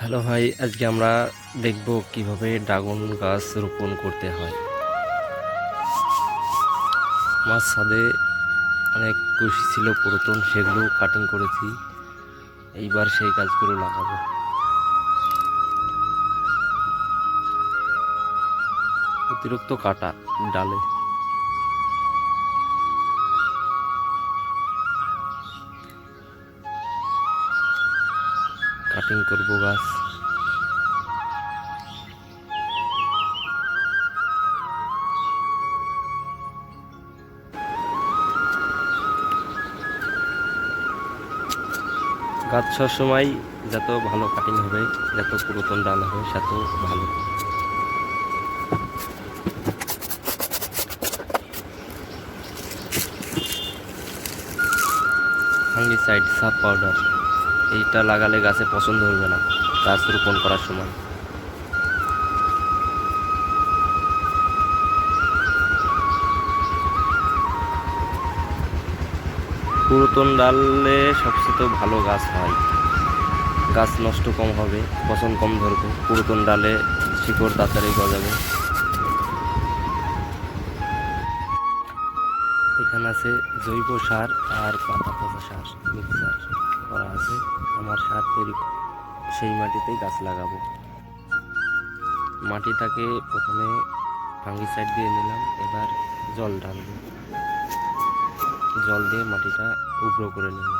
Hello ভাই, আজকে আমরা দেখব কিভাবে ড্রাগন গাছ রোপণ করতে হয়। আমার ছাদে অনেক কুশি ছিল পুরাতন, সেগুলো কাটিং করেছি। এইবার সেই গাছগুলো লাগাবো। অতিরিক্ত কাটা ডালে কাটিং করব গাছ। গাছ সবসময় যত ভালো কাটিং হবে, যত পুরাতন ডাল হবে তত ভালো। ফাঙ্গিসাইড, সাব পাউডার এইটা লাগালে গাছে পছন্দ হবে না গাছ রোপণ করার সময়। পুরাতন ডালে সবচেয়ে ভালো গাছ হয়, গাছ নষ্ট কম হবে, পচন কম ধরবে। পুরাতন ডালে শিকড় তাড়াতাড়ি গজাবে। এখানে আছে জৈব সার আর পাতা পচা সার মিক্সার করা আছে। আমার সার তৈরি সেই মাটিতেই গাছ লাগাবো। মাটিটাকে প্রথমে ফাঙ্গিসাইড দিয়ে নিলাম, এবার জল ঢালবো। জল দিয়ে মাটিটা উর্বর করে নেব।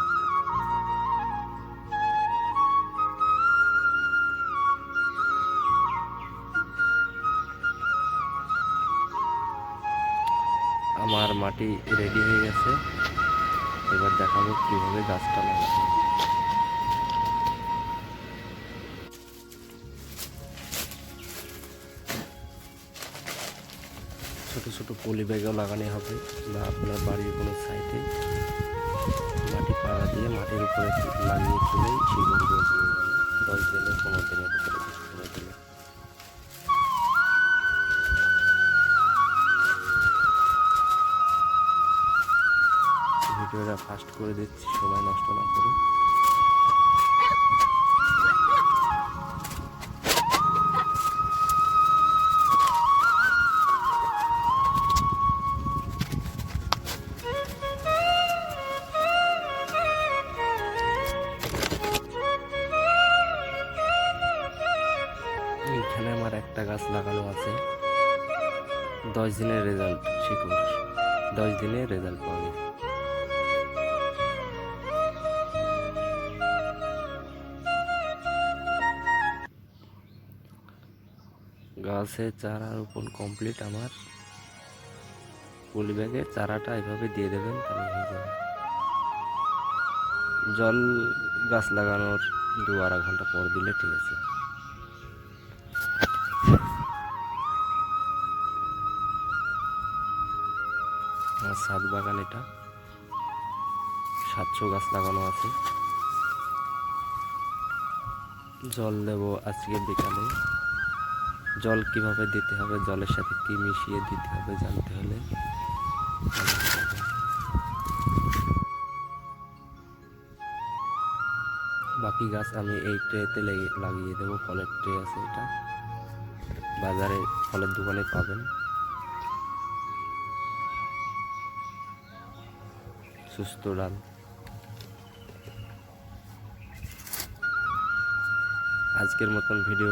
আমার মাটি রেডি হয়ে গেছে, এবার দেখাবো কিভাবে গাছটা লাগাবো। ছোট ছোট পলি ব্যাগও লাগানো হবে, বা আপনার বাড়ির কোনো সাইডে মাটি পাড়া দিয়ে মাটির উপরে লাগিয়ে তুলেই শিকড় গজিয়ে যাবে। 10 দিনে 15 দিনের ভিতরে করে দিলে। ভিডিওটা ফাস্ট করে দিচ্ছি, সময় নষ্ট না করে। এখানে আমার একটা গাছ লাগানো আছে, 10 দিনের রেজাল্ট। শিকড় 10 দিনে রেজাল্ট পাওয়া গেছে। গাছের চারা রোপণ কমপ্লিট আমার। পলি ব্যাগে চারাটা এভাবে দিয়ে দেবেন, তাহলে হয়ে যাবে। জল গাছ লাগানোর 2-2.5 ঘন্টা পর দিলে ঠিক আছে। আমার ছাদ বাগান, এটা 700 গাছ লাগানো আছে। জল দেব আজকে বিকালে। জল কিভাবে দিতে হবে, জলের সাথে কি মিশিয়ে দিতে হবে জানতে হলে বাকি গাছ আমি এই ট্রেতে লাগিয়ে দেবো। ফলের ট্রে আছে, এটা বাজারে ফলের দোকানে পাবেন। সুস্থ ডাল। আজকের মতন ভিডিও